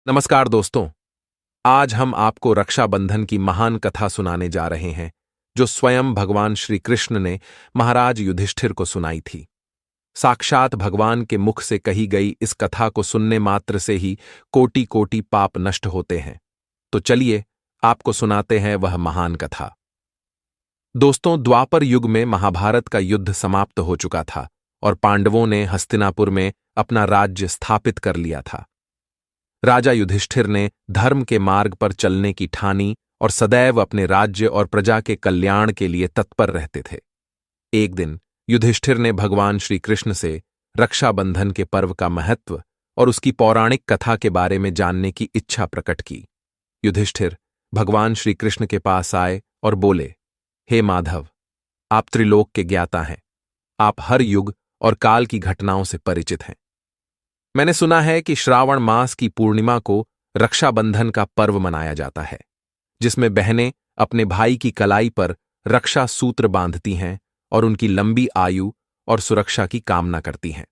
नमस्कार दोस्तों। आज हम आपको रक्षाबंधन की महान कथा सुनाने जा रहे हैं जो स्वयं भगवान श्री कृष्ण ने महाराज युधिष्ठिर को सुनाई थी। साक्षात भगवान के मुख से कही गई इस कथा को सुनने मात्र से ही कोटि कोटि पाप नष्ट होते हैं। तो चलिए आपको सुनाते हैं वह महान कथा। दोस्तों, द्वापर युग में महाभारत का युद्ध समाप्त हो चुका था और पांडवों ने हस्तिनापुर में अपना राज्य स्थापित कर लिया था। राजा युधिष्ठिर ने धर्म के मार्ग पर चलने की ठानी और सदैव अपने राज्य और प्रजा के कल्याण के लिए तत्पर रहते थे। एक दिन युधिष्ठिर ने भगवान श्री कृष्ण से रक्षाबंधन के पर्व का महत्व और उसकी पौराणिक कथा के बारे में जानने की इच्छा प्रकट की। युधिष्ठिर भगवान श्री कृष्ण के पास आए और बोले, हे माधव, आप त्रिलोक के ज्ञाता हैं। आप हर युग और काल की घटनाओं से परिचित हैं। मैंने सुना है कि श्रावण मास की पूर्णिमा को रक्षाबंधन का पर्व मनाया जाता है, जिसमें बहनें अपने भाई की कलाई पर रक्षा सूत्र बांधती हैं और उनकी लंबी आयु और सुरक्षा की कामना करती हैं।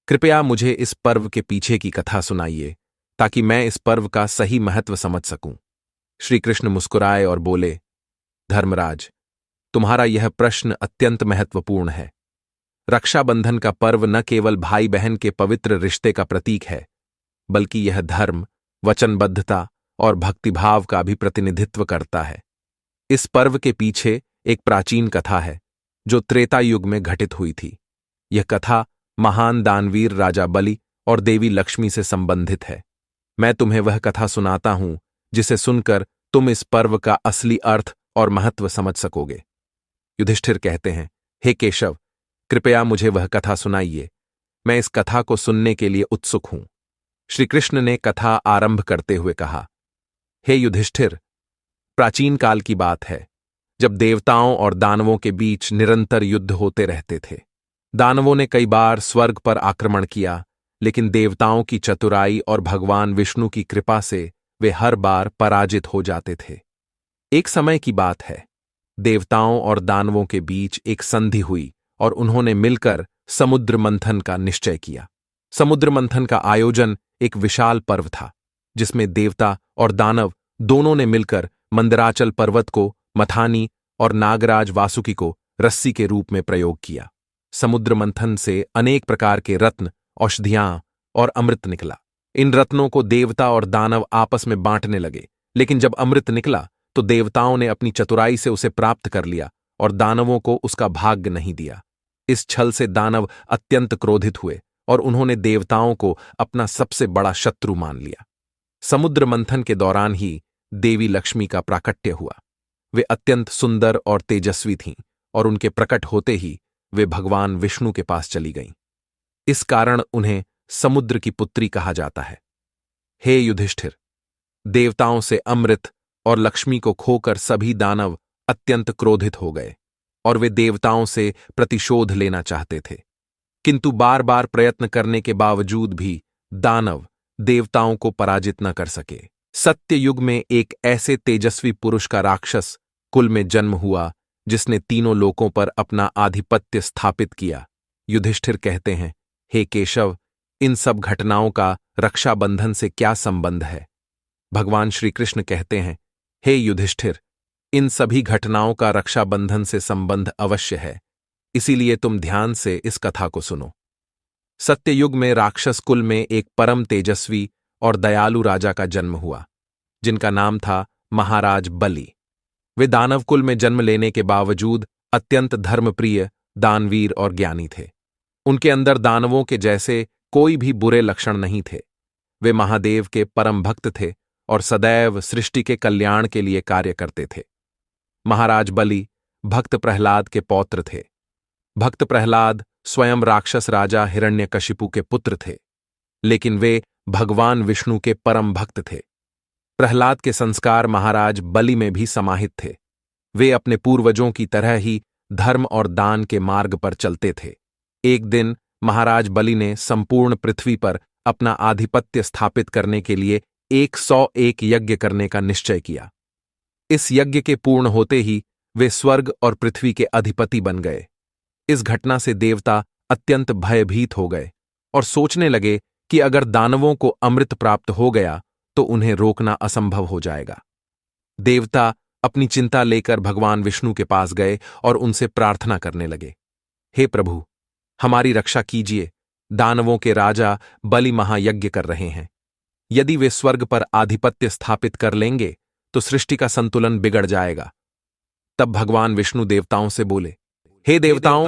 कृपया मुझे इस पर्व के पीछे की कथा सुनाइए ताकि मैं इस पर्व का सही महत्व समझ सकूं। श्री कृष्ण मुस्कुराए और बोले, धर्मराज, तुम्हारा यह प्रश्न अत्यंत महत्वपूर्ण है। रक्षाबंधन का पर्व न केवल भाई बहन के पवित्र रिश्ते का प्रतीक है, बल्कि यह धर्म, वचनबद्धता और भक्तिभाव का भी प्रतिनिधित्व करता है। इस पर्व के पीछे एक प्राचीन कथा है जो त्रेता युग में घटित हुई थी। यह कथा महान दानवीर राजा बलि और देवी लक्ष्मी से संबंधित है। मैं तुम्हें वह कथा सुनाता हूं जिसे सुनकर तुम इस पर्व का असली अर्थ और महत्व समझ सकोगे। युधिष्ठिर कहते हैं, हे केशव, कृपया मुझे वह कथा सुनाइए। मैं इस कथा को सुनने के लिए उत्सुक हूं। श्री कृष्ण ने कथा आरंभ करते हुए कहा, हे युधिष्ठिर, प्राचीन काल की बात है जब देवताओं और दानवों के बीच निरंतर युद्ध होते रहते थे। दानवों ने कई बार स्वर्ग पर आक्रमण किया, लेकिन देवताओं की चतुराई और भगवान विष्णु की कृपा से वे हर बार पराजित हो जाते थे। एक समय की बात है, देवताओं और दानवों के बीच एक संधि हुई और उन्होंने मिलकर समुद्र मंथन का निश्चय किया। समुद्र मंथन का आयोजन एक विशाल पर्व था, जिसमें देवता और दानव दोनों ने मिलकर मंदराचल पर्वत को मथानी और नागराज वासुकी को रस्सी के रूप में प्रयोग किया। समुद्र मंथन से अनेक प्रकार के रत्न, औषधियां और अमृत निकला। इन रत्नों को देवता और दानव आपस में बांटने लगे, लेकिन जब अमृत निकला तो देवताओं ने अपनी चतुराई से उसे प्राप्त कर लिया और दानवों को उसका भाग्य नहीं दिया। इस छल से दानव अत्यंत क्रोधित हुए और उन्होंने देवताओं को अपना सबसे बड़ा शत्रु मान लिया। समुद्र मंथन के दौरान ही देवी लक्ष्मी का प्राकट्य हुआ। वे अत्यंत सुंदर और तेजस्वी थीं और उनके प्रकट होते ही वे भगवान विष्णु के पास चली गईं। इस कारण उन्हें समुद्र की पुत्री कहा जाता है। हे युधिष्ठिर, देवताओं से अमृत और लक्ष्मी को खोकर सभी दानव अत्यंत क्रोधित हो गए और वे देवताओं से प्रतिशोध लेना चाहते थे, किंतु बार बार प्रयत्न करने के बावजूद भी दानव देवताओं को पराजित न कर सके। सत्य युग में एक ऐसे तेजस्वी पुरुष का राक्षस कुल में जन्म हुआ जिसने तीनों लोकों पर अपना आधिपत्य स्थापित किया। युधिष्ठिर कहते हैं, हे केशव, इन सब घटनाओं का रक्षाबंधन से क्या संबंध है? भगवान श्री कृष्ण कहते हैं, हे युधिष्ठिर, इन सभी घटनाओं का रक्षाबंधन से संबंध अवश्य है, इसीलिए तुम ध्यान से इस कथा को सुनो। सत्ययुग में राक्षस कुल में एक परम तेजस्वी और दयालु राजा का जन्म हुआ, जिनका नाम था महाराज बलि। वे दानव कुल में जन्म लेने के बावजूद अत्यंत धर्मप्रिय, दानवीर और ज्ञानी थे। उनके अंदर दानवों के जैसे कोई भी बुरे लक्षण नहीं थे। वे महादेव के परम भक्त थे और सदैव सृष्टि के कल्याण के लिए कार्य करते थे। महाराज बलि भक्त प्रहलाद के पौत्र थे। भक्त प्रहलाद स्वयं राक्षस राजा हिरण्यकशिपु के पुत्र थे, लेकिन वे भगवान विष्णु के परम भक्त थे। प्रहलाद के संस्कार महाराज बलि में भी समाहित थे। वे अपने पूर्वजों की तरह ही धर्म और दान के मार्ग पर चलते थे। एक दिन महाराज बलि ने संपूर्ण पृथ्वी पर अपना आधिपत्य स्थापित करने के लिए 101 यज्ञ करने का निश्चय किया। इस यज्ञ के पूर्ण होते ही वे स्वर्ग और पृथ्वी के अधिपति बन गए। इस घटना से देवता अत्यंत भयभीत हो गए और सोचने लगे कि अगर दानवों को अमृत प्राप्त हो गया तो उन्हें रोकना असंभव हो जाएगा। देवता अपनी चिंता लेकर भगवान विष्णु के पास गए और उनसे प्रार्थना करने लगे, हे प्रभु, हमारी रक्षा कीजिए। दानवों के राजा बलि महायज्ञ कर रहे हैं। यदि वे स्वर्ग पर आधिपत्य स्थापित कर लेंगे तो सृष्टि का संतुलन बिगड़ जाएगा। तब भगवान विष्णु देवताओं से बोले, हे देवताओं,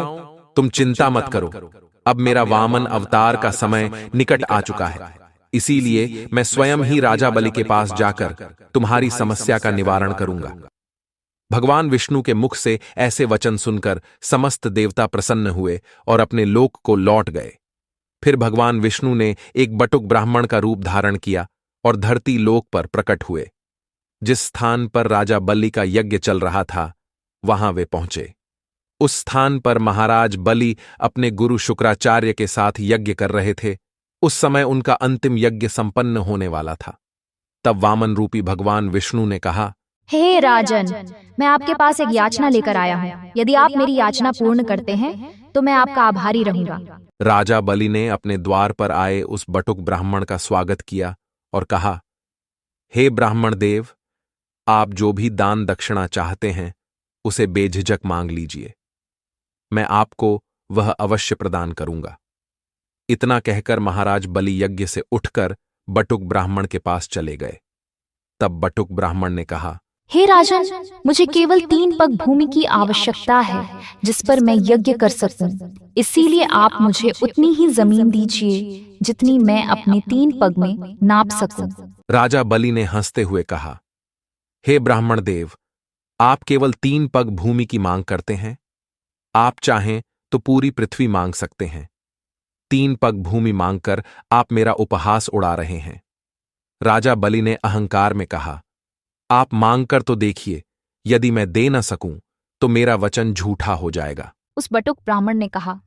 तुम चिंता मत करो। अब मेरा वामन अवतार का समय निकट आ चुका है। इसीलिए मैं स्वयं ही राजा बलि के पास जाकर तुम्हारी समस्या का निवारण करूंगा। भगवान विष्णु के मुख से ऐसे वचन सुनकर समस्त देवता प्रसन्न हुए और अपने लोक को लौट गए। फिर भगवान विष्णु ने एक बटुक ब्राह्मण का रूप धारण किया और धरती लोक पर प्रकट हुए। जिस स्थान पर राजा बलि का यज्ञ चल रहा था वहां वे पहुंचे। उस स्थान पर महाराज बलि अपने गुरु शुक्राचार्य के साथ यज्ञ कर रहे थे। उस समय उनका अंतिम यज्ञ संपन्न होने वाला था। तब वामन रूपी भगवान विष्णु ने कहा, हे राजन, मैं आपके पास एक याचना लेकर आया हूँ। यदि आप मेरी याचना पूर्ण करते हैं तो मैं आपका आभारी रहूंगा। राजा बलि ने अपने द्वार पर आए उस बटुक ब्राह्मण का स्वागत किया और कहा, हे ब्राह्मण देव, आप जो भी दान दक्षिणा चाहते हैं उसे बेझिझक मांग लीजिए। मैं आपको वह अवश्य प्रदान करूंगा। इतना कहकर महाराज बलि यज्ञ से उठकर बटुक ब्राह्मण के पास चले गए। तब बटुक ब्राह्मण ने कहा, हे राजन, मुझे केवल 3 पग भूमि की आवश्यकता है जिस पर मैं यज्ञ कर सकूं। इसीलिए आप मुझे उतनी ही जमीन दीजिए जितनी मैं अपने 3 पग में नाप सकूं। राजा बलि ने हंसते हुए कहा, हे ब्राह्मण देव, आप केवल 3 पग भूमि की मांग करते हैं। आप चाहें तो पूरी पृथ्वी मांग सकते हैं। 3 पग भूमि मांगकर आप मेरा उपहास उड़ा रहे हैं। राजा बलि ने अहंकार में कहा, आप मांगकर तो देखिए, यदि मैं दे न सकूं तो मेरा वचन झूठा हो जाएगा। उस बटुक ब्राह्मण ने कहा,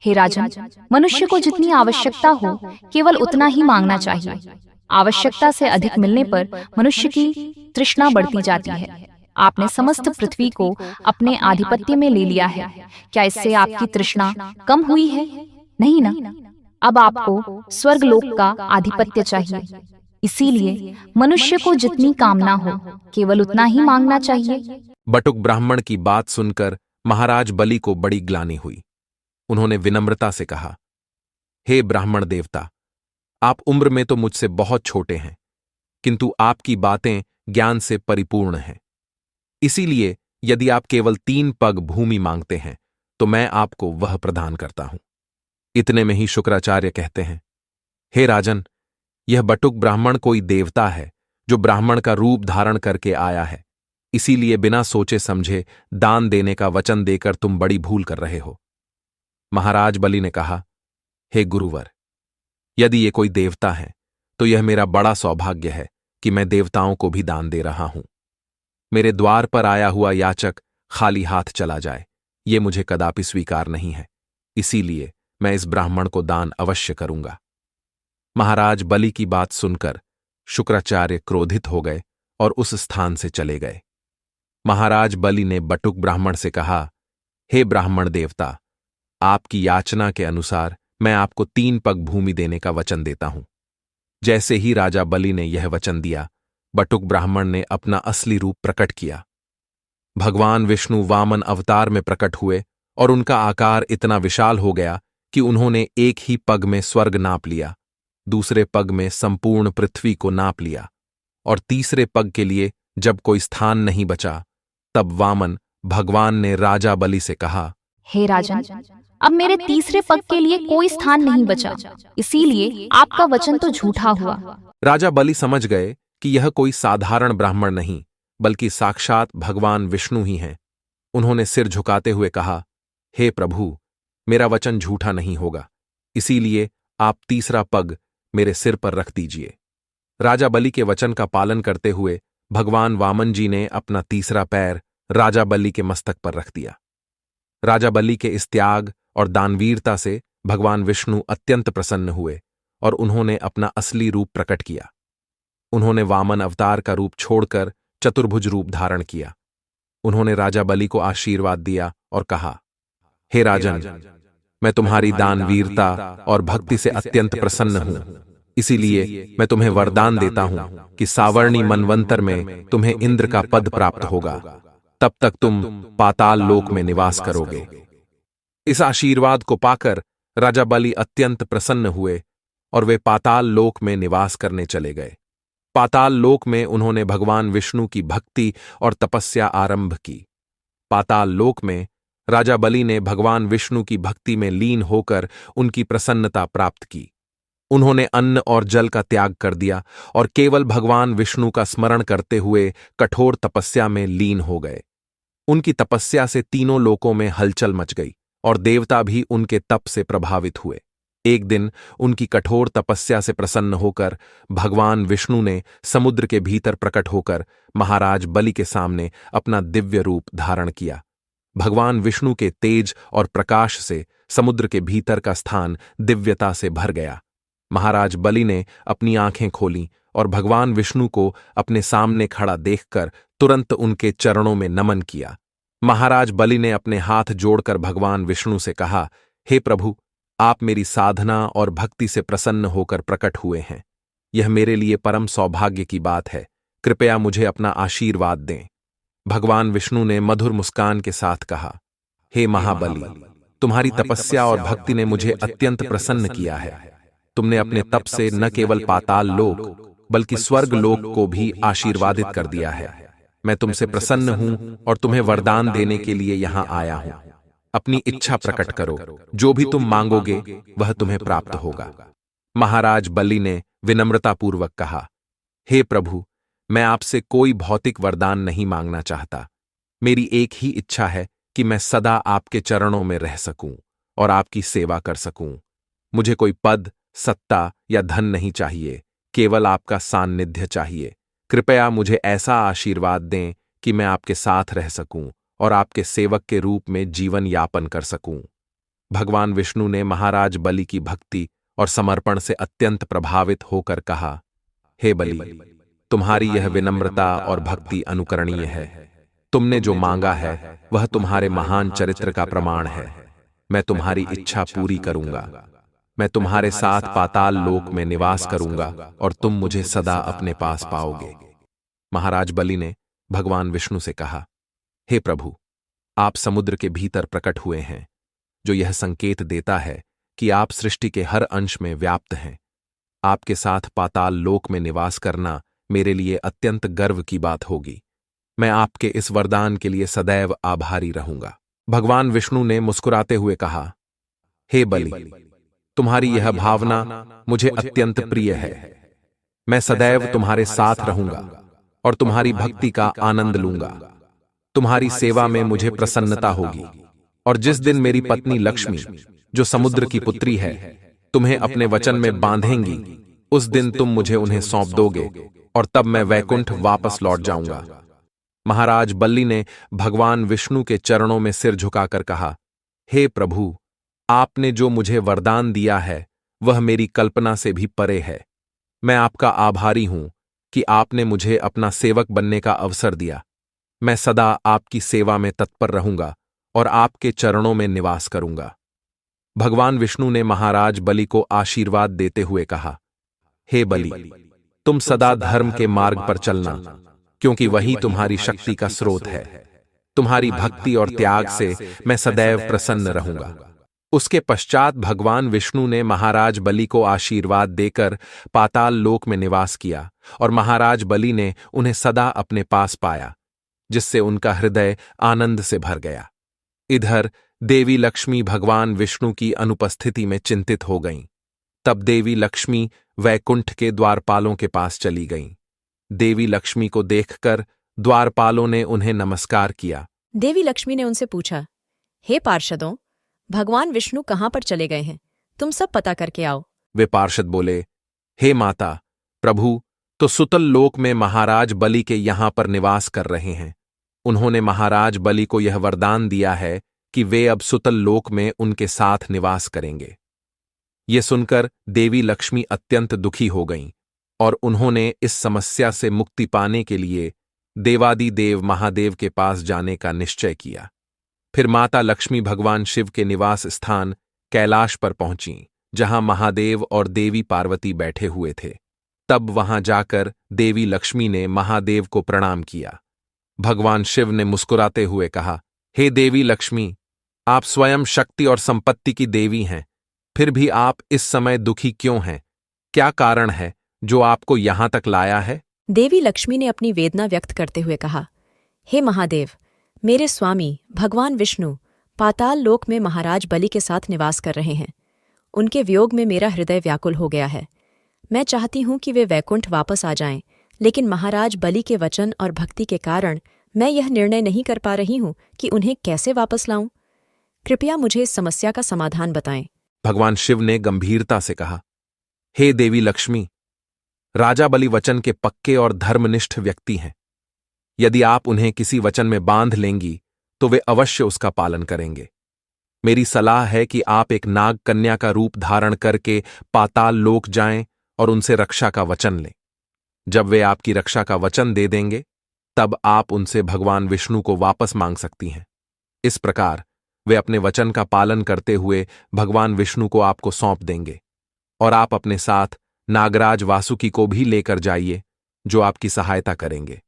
हे राजन, मनुष्य को जितनी आवश्यकता हो केवल उतना ही मांगना चाहिए। आवश्यकता से अधिक मिलने पर मनुष्य की तृष्णा बढ़ती जाती है। आपने समस्त पृथ्वी को अपने आधिपत्य में ले लिया है। क्या इससे आपकी तृष्णा कम हुई है? नहीं ना। अब आपको स्वर्गलोक का आधिपत्य चाहिए। इसीलिए मनुष्य को जितनी कामना हो केवल उतना ही मांगना चाहिए। बटुक ब्राह्मण की बात सुनकर महाराज बलि को बड़ी ग्लानि हुई। उन्होंने विनम्रता से कहा, हे ब्राह्मण देवता, आप उम्र में तो मुझसे बहुत छोटे हैं, किंतु आपकी बातें ज्ञान से परिपूर्ण हैं। इसीलिए यदि आप केवल 3 पग भूमि मांगते हैं तो मैं आपको वह प्रदान करता हूं। इतने में ही शुक्राचार्य कहते हैं, हे राजन, यह बटुक ब्राह्मण कोई देवता है जो ब्राह्मण का रूप धारण करके आया है। इसीलिए बिना सोचे समझे दान देने का वचन देकर तुम बड़ी भूल कर रहे हो। महाराज बलि ने कहा, हे गुरुवर, यदि ये कोई देवता है तो यह मेरा बड़ा सौभाग्य है कि मैं देवताओं को भी दान दे रहा हूं। मेरे द्वार पर आया हुआ याचक खाली हाथ चला जाए, ये मुझे कदापि स्वीकार नहीं है। इसीलिए मैं इस ब्राह्मण को दान अवश्य करूंगा। महाराज बलि की बात सुनकर शुक्राचार्य क्रोधित हो गए और उस स्थान से चले गए। महाराज बलि ने बटुक ब्राह्मण से कहा, हे ब्राह्मण देवता, आपकी याचना के अनुसार मैं आपको 3 पग भूमि देने का वचन देता हूं। जैसे ही राजा बलि ने यह वचन दिया, बटुक ब्राह्मण ने अपना असली रूप प्रकट किया। भगवान विष्णु वामन अवतार में प्रकट हुए और उनका आकार इतना विशाल हो गया कि उन्होंने एक ही पग में स्वर्ग नाप लिया, दूसरे पग में संपूर्ण पृथ्वी को नाप लिया और तीसरे पग के लिए जब कोई स्थान नहीं बचा, तब वामन भगवान ने राजा बलि से कहा, हे राजन, अब मेरे तीसरे पग के लिए कोई स्थान नहीं बचा, इसीलिए आपका वचन तो झूठा हुआ। राजा बलि समझ गए कि यह कोई साधारण ब्राह्मण नहीं बल्कि साक्षात भगवान विष्णु ही हैं। उन्होंने सिर झुकाते हुए कहा, हे प्रभु, मेरा वचन झूठा नहीं होगा, इसीलिए आप तीसरा पग मेरे सिर पर रख दीजिए। राजा बलि के वचन का पालन करते हुए भगवान वामन जी ने अपना तीसरा पैर राजा बलि के मस्तक पर रख दिया। राजा बलि के इस त्याग और दानवीरता से भगवान विष्णु अत्यंत प्रसन्न हुए और उन्होंने अपना असली रूप प्रकट किया। उन्होंने वामन अवतार का रूप छोड़कर चतुर्भुज रूप धारण किया। उन्होंने राजा बलि को आशीर्वाद दिया और कहा, हे राजन, मैं तुम्हारी दानवीरता और भक्ति से अत्यंत प्रसन्न हूं। इसीलिए मैं तुम्हें वरदान देता हूं कि सावर्णी मनवंतर में तुम्हें इंद्र का पद प्राप्त होगा, तब तक तुम पाताल लोक में निवास करोगे। इस आशीर्वाद को पाकर राजा बलि अत्यंत प्रसन्न हुए और वे पाताल लोक में निवास करने चले गए। पाताल लोक में उन्होंने भगवान विष्णु की भक्ति और तपस्या आरंभ की। पाताल लोक में राजा बलि ने भगवान विष्णु की भक्ति में लीन होकर उनकी प्रसन्नता प्राप्त की। उन्होंने अन्न और जल का त्याग कर दिया और केवल भगवान विष्णु का स्मरण करते हुए कठोर तपस्या में लीन हो गए। उनकी तपस्या से तीनों लोकों में हलचल मच गई और देवता भी उनके तप से प्रभावित हुए। एक दिन उनकी कठोर तपस्या से प्रसन्न होकर भगवान विष्णु ने समुद्र के भीतर प्रकट होकर महाराज बलि के सामने अपना दिव्य रूप धारण किया। भगवान विष्णु के तेज और प्रकाश से समुद्र के भीतर का स्थान दिव्यता से भर गया। महाराज बलि ने अपनी आंखें खोलीं और भगवान विष्णु को अपने सामने खड़ा देखकर तुरंत उनके चरणों में नमन किया। महाराज बलि ने अपने हाथ जोड़कर भगवान विष्णु से कहा, हे प्रभु, आप मेरी साधना और भक्ति से प्रसन्न होकर प्रकट हुए हैं। यह मेरे लिए परम सौभाग्य की बात है। कृपया मुझे अपना आशीर्वाद दें। भगवान विष्णु ने मधुर मुस्कान के साथ कहा, हे महाबली, तुम्हारी तपस्या और भक्ति ने मुझे अत्यंत प्रसन्न किया है। तुमने अपने तप से न केवल पाताल लोक बल्कि स्वर्ग लोक को भी आशीर्वादित कर दिया है। मैं तुमसे प्रसन्न हूं और तुम्हें वरदान देने के लिए यहां आया हूं। अपनी इच्छा प्रकट करो, जो भी तुम मांगोगे वह तुम्हें प्राप्त होगा। महाराज बलि ने विनम्रतापूर्वक कहा, हे प्रभु, मैं आपसे कोई भौतिक वरदान नहीं मांगना चाहता। मेरी एक ही इच्छा है कि मैं सदा आपके चरणों में रह सकूं और आपकी सेवा कर सकूं। मुझे कोई पद, सत्ता या धन नहीं चाहिए, केवल आपका सान्निध्य चाहिए। कृपया मुझे ऐसा आशीर्वाद दें कि मैं आपके साथ रह सकूं और आपके सेवक के रूप में जीवन यापन कर सकूं। भगवान विष्णु ने महाराज बलि की भक्ति और समर्पण से अत्यंत प्रभावित होकर कहा, हे बलि, तुम्हारी यह विनम्रता और भक्ति अनुकरणीय है। तुमने जो मांगा है वह तुम्हारे महान चरित्र का प्रमाण है। मैं तुम्हारी इच्छा पूरी करूंगा। मैं तुम्हारे साथ पाताल लोक में निवास करूंगा और तुम मुझे सदा अपने पास पाओगे। महाराज बलि ने भगवान विष्णु से कहा, हे प्रभु, आप समुद्र के भीतर प्रकट हुए हैं, जो यह संकेत देता है कि आप सृष्टि के हर अंश में व्याप्त हैं। आपके साथ पाताल लोक में निवास करना मेरे लिए अत्यंत गर्व की बात होगी। मैं आपके इस वरदान के लिए सदैव आभारी रहूंगा। भगवान विष्णु ने मुस्कुराते हुए कहा, हे बलि, तुम्हारी यह भावना मुझे अत्यंत प्रिय है। मैं सदैव तुम्हारे साथ रहूंगा और तुम्हारी भक्ति का आनंद लूंगा। तुम्हारी सेवा में मुझे प्रसन्नता होगी और जिस दिन मेरी पत्नी लक्ष्मी, जो समुद्र की पुत्री है, तुम्हें अपने वचन में बांधेंगी, उस दिन तुम मुझे उन्हें सौंप दोगे और तब मैं वैकुंठ वापस लौट जाऊंगा। महाराज बलि ने भगवान विष्णु के चरणों में सिर झुकाकर कहा, हे प्रभु, आपने जो मुझे वरदान दिया है वह मेरी कल्पना से भी परे है। मैं आपका आभारी हूं कि आपने मुझे अपना सेवक बनने का अवसर दिया। मैं सदा आपकी सेवा में तत्पर रहूंगा और आपके चरणों में निवास करूंगा। भगवान विष्णु ने महाराज बलि को आशीर्वाद देते हुए कहा, हे बलि, तुम सदा धर्म के मार्ग पर चलना, क्योंकि वही तुम्हारी शक्ति का स्रोत है। तुम्हारी भक्ति और त्याग से मैं सदैव प्रसन्न रहूंगा। उसके पश्चात भगवान विष्णु ने महाराज बलि को आशीर्वाद देकर पाताल लोक में निवास किया और महाराज बलि ने उन्हें सदा अपने पास पाया, जिससे उनका हृदय आनंद से भर गया। इधर देवी लक्ष्मी भगवान विष्णु की अनुपस्थिति में चिंतित हो गईं। तब देवी लक्ष्मी वैकुंठ के द्वारपालों के पास चली गईं। देवी लक्ष्मी को देखकर द्वारपालों ने उन्हें नमस्कार किया। देवी लक्ष्मी ने उनसे पूछा, हे पार्षदों, भगवान विष्णु कहाँ पर चले गए हैं? तुम सब पता करके आओ। वे पार्षद बोले, हे माता, प्रभु तो सुतल लोक में महाराज बलि के यहां पर निवास कर रहे हैं। उन्होंने महाराज बलि को यह वरदान दिया है कि वे अब सुतल लोक में उनके साथ निवास करेंगे। ये सुनकर देवी लक्ष्मी अत्यंत दुखी हो गईं और उन्होंने इस समस्या से मुक्ति पाने के लिए देवादिदेव महादेव के पास जाने का निश्चय किया। फिर माता लक्ष्मी भगवान शिव के निवास स्थान कैलाश पर पहुंचीं जहां महादेव और देवी पार्वती बैठे हुए थे। तब वहां जाकर देवी लक्ष्मी ने महादेव को प्रणाम किया। भगवान शिव ने मुस्कुराते हुए कहा, हे देवी लक्ष्मी, आप स्वयं शक्ति और संपत्ति की देवी हैं, फिर भी आप इस समय दुखी क्यों हैं? क्या कारण है जो आपको यहां तक लाया है? देवी लक्ष्मी ने अपनी वेदना व्यक्त करते हुए कहा, हे महादेव, मेरे स्वामी भगवान विष्णु पाताल लोक में महाराज बलि के साथ निवास कर रहे हैं। उनके वियोग में मेरा हृदय व्याकुल हो गया है। मैं चाहती हूं कि वे वैकुंठ वापस आ जाएं, लेकिन महाराज बलि के वचन और भक्ति के कारण मैं यह निर्णय नहीं कर पा रही हूं कि उन्हें कैसे वापस लाऊं। कृपया मुझे इस समस्या का समाधान बताएं। भगवान शिव ने गंभीरता से कहा, हे देवी लक्ष्मी, राजा बलि वचन के पक्के और धर्मनिष्ठ व्यक्ति हैं। यदि आप उन्हें किसी वचन में बांध लेंगी तो वे अवश्य उसका पालन करेंगे। मेरी सलाह है कि आप एक नाग कन्या का रूप धारण करके पाताल लोक जाएं और उनसे रक्षा का वचन लें। जब वे आपकी रक्षा का वचन दे देंगे, तब आप उनसे भगवान विष्णु को वापस मांग सकती हैं। इस प्रकार वे अपने वचन का पालन करते हुए भगवान विष्णु को आपको सौंप देंगे और आप अपने साथ नागराज वासुकी को भी लेकर जाइए, जो आपकी सहायता करेंगे।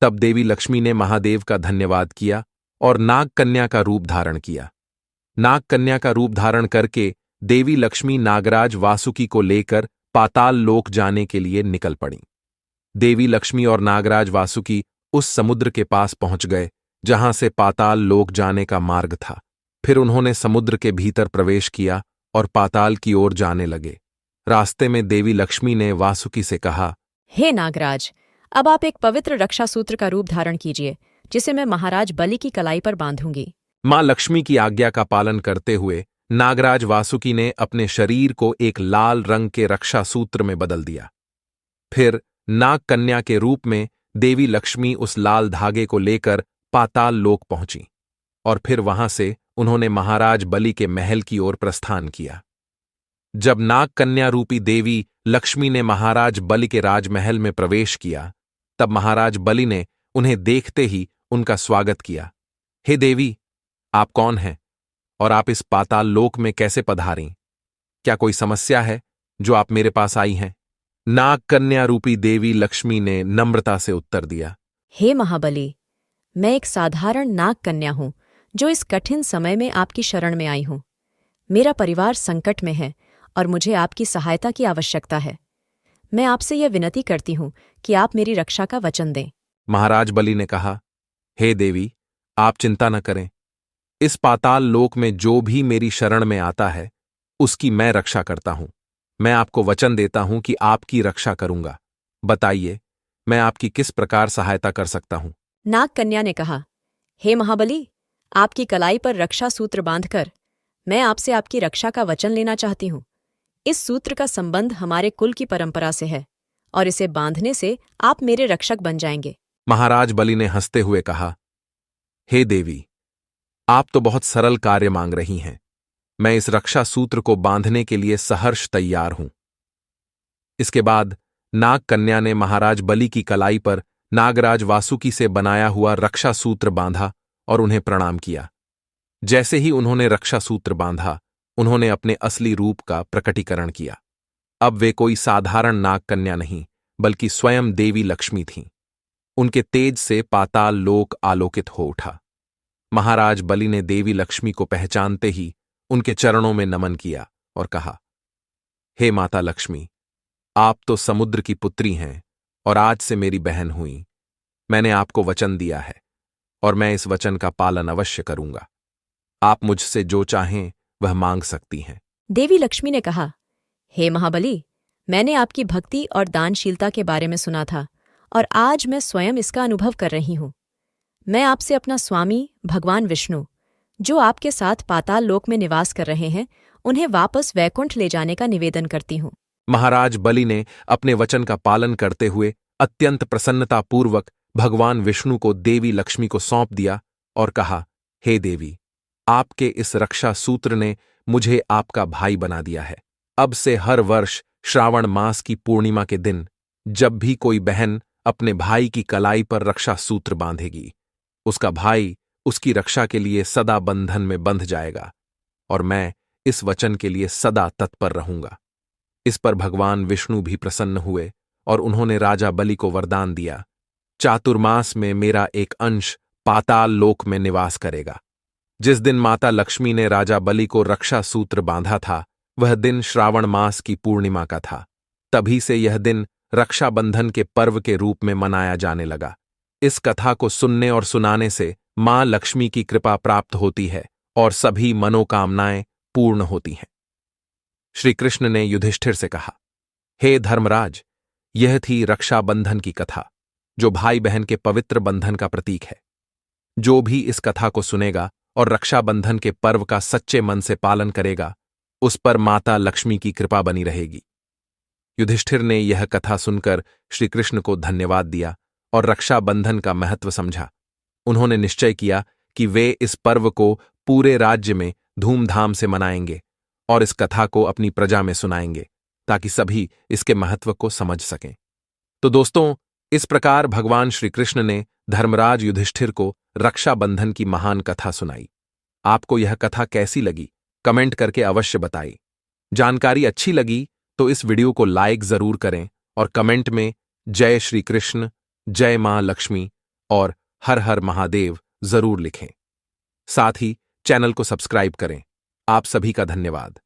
तब देवी लक्ष्मी ने महादेव का धन्यवाद किया और नाग कन्या का रूप धारण किया। नाग कन्या का रूप धारण करके देवी लक्ष्मी नागराज वासुकी को लेकर पाताल लोक जाने के लिए निकल पड़ी। देवी लक्ष्मी और नागराज वासुकी उस समुद्र के पास पहुंच गए जहां से पाताल लोक जाने का मार्ग था। फिर उन्होंने समुद्र के भीतर प्रवेश किया और पाताल की ओर जाने लगे। रास्ते में देवी लक्ष्मी ने वासुकी से कहा, हे नागराज, अब आप एक पवित्र रक्षा सूत्र का रूप धारण कीजिए, जिसे मैं महाराज बलि की कलाई पर बांधूंगी। मां लक्ष्मी की आज्ञा का पालन करते हुए नागराज वासुकी ने अपने शरीर को एक लाल रंग के रक्षा सूत्र में बदल दिया। फिर नाग कन्या के रूप में देवी लक्ष्मी उस लाल धागे को लेकर पाताल लोक पहुंची और फिर वहां से उन्होंने महाराज बलि के महल की ओर प्रस्थान किया। जब नाग कन्या रूपी देवी लक्ष्मी ने महाराज बलि के राजमहल में प्रवेश किया, तब महाराज बलि ने उन्हें देखते ही उनका स्वागत किया। हे देवी, आप कौन हैं और आप इस पाताल लोक में कैसे पधारी? क्या कोई समस्या है जो आप मेरे पास आई हैं? नाग कन्या रूपी देवी लक्ष्मी ने नम्रता से उत्तर दिया, हे महाबली, मैं एक साधारण नाग कन्या हूं जो इस कठिन समय में आपकी शरण में आई हूं। मेरा परिवार संकट में है और मुझे आपकी सहायता की आवश्यकता है। मैं आपसे यह विनती करती हूं कि आप मेरी रक्षा का वचन दें। महाराज बलि ने कहा, हे देवी, आप चिंता न करें। इस पाताल लोक में जो भी मेरी शरण में आता है, उसकी मैं रक्षा करता हूं। मैं आपको वचन देता हूं कि आपकी रक्षा करूंगा। बताइए, मैं आपकी किस प्रकार सहायता कर सकता हूं? नाग कन्या ने कहा, हे महाबली, आपकी कलाई पर रक्षा सूत्र बांधकर मैं आपसे आपकी रक्षा का वचन लेना चाहती हूं। इस सूत्र का संबंध हमारे कुल की परंपरा से है और इसे बांधने से आप मेरे रक्षक बन जाएंगे। महाराज बलि ने हंसते हुए कहा, हे देवी, आप तो बहुत सरल कार्य मांग रही हैं। मैं इस रक्षा सूत्र को बांधने के लिए सहर्ष तैयार हूं। इसके बाद नाग कन्या ने महाराज बलि की कलाई पर नागराज वासुकी से बनाया हुआ रक्षा सूत्र बांधा और उन्हें प्रणाम किया। जैसे ही उन्होंने रक्षा सूत्र बांधा, उन्होंने अपने असली रूप का प्रकटीकरण किया। अब वे कोई साधारण नाग कन्या नहीं, बल्कि स्वयं देवी लक्ष्मी थीं। उनके तेज से पाताल लोक आलोकित हो उठा। महाराज बलि ने देवी लक्ष्मी को पहचानते ही उनके चरणों में नमन किया और कहा, हे माता लक्ष्मी, आप तो समुद्र की पुत्री हैं और आज से मेरी बहन हुई। मैंने आपको वचन दिया है और मैं इस वचन का पालन अवश्य करूंगा। आप मुझसे जो चाहें वह मांग सकती हैं। देवी लक्ष्मी ने कहा, हे महाबली, मैंने आपकी भक्ति और दानशीलता के बारे में सुना था और आज मैं स्वयं इसका अनुभव कर रही हूं। मैं आपसे अपना स्वामी भगवान विष्णु, जो आपके साथ पाताल लोक में निवास कर रहे हैं, उन्हें वापस वैकुंठ ले जाने का निवेदन करती हूं। महाराज बलि ने अपने वचन का पालन करते हुए अत्यंत प्रसन्नतापूर्वक भगवान विष्णु को देवी लक्ष्मी को सौंप दिया और कहा, हे देवी, आपके इस रक्षा सूत्र ने मुझे आपका भाई बना दिया है। अब से हर वर्ष श्रावण मास की पूर्णिमा के दिन जब भी कोई बहन अपने भाई की कलाई पर रक्षा सूत्र बांधेगी, उसका भाई उसकी रक्षा के लिए सदा बंधन में बंध जाएगा और मैं इस वचन के लिए सदा तत्पर रहूंगा। इस पर भगवान विष्णु भी प्रसन्न हुए और उन्होंने राजा बलि को वरदान दिया, चातुर्मास में मेरा एक अंश पाताल लोक में निवास करेगा। जिस दिन माता लक्ष्मी ने राजा बलि को रक्षा सूत्र बांधा था, वह दिन श्रावण मास की पूर्णिमा का था। तभी से यह दिन रक्षाबंधन के पर्व के रूप में मनाया जाने लगा। इस कथा को सुनने और सुनाने से मां लक्ष्मी की कृपा प्राप्त होती है और सभी मनोकामनाएं पूर्ण होती हैं। श्री कृष्ण ने युधिष्ठिर से कहा, हे धर्मराज, यह थी रक्षाबंधन की कथा, जो भाई बहन के पवित्र बंधन का प्रतीक है। जो भी इस कथा को सुनेगा और रक्षाबंधन के पर्व का सच्चे मन से पालन करेगा, उस पर माता लक्ष्मी की कृपा बनी रहेगी। युधिष्ठिर ने यह कथा सुनकर श्री कृष्ण को धन्यवाद दिया और रक्षाबंधन का महत्व समझा। उन्होंने निश्चय किया कि वे इस पर्व को पूरे राज्य में धूमधाम से मनाएंगे और इस कथा को अपनी प्रजा में सुनाएंगे, ताकि सभी इसके महत्व को समझ सकें। तो दोस्तों, इस प्रकार भगवान श्री कृष्ण ने धर्मराज युधिष्ठिर को रक्षाबंधन की महान कथा सुनाई। आपको यह कथा कैसी लगी, कमेंट करके अवश्य बताइए। जानकारी अच्छी लगी तो इस वीडियो को लाइक जरूर करें और कमेंट में जय श्री कृष्ण, जय मां लक्ष्मी और हर हर महादेव जरूर लिखें। साथ ही चैनल को सब्सक्राइब करें। आप सभी का धन्यवाद।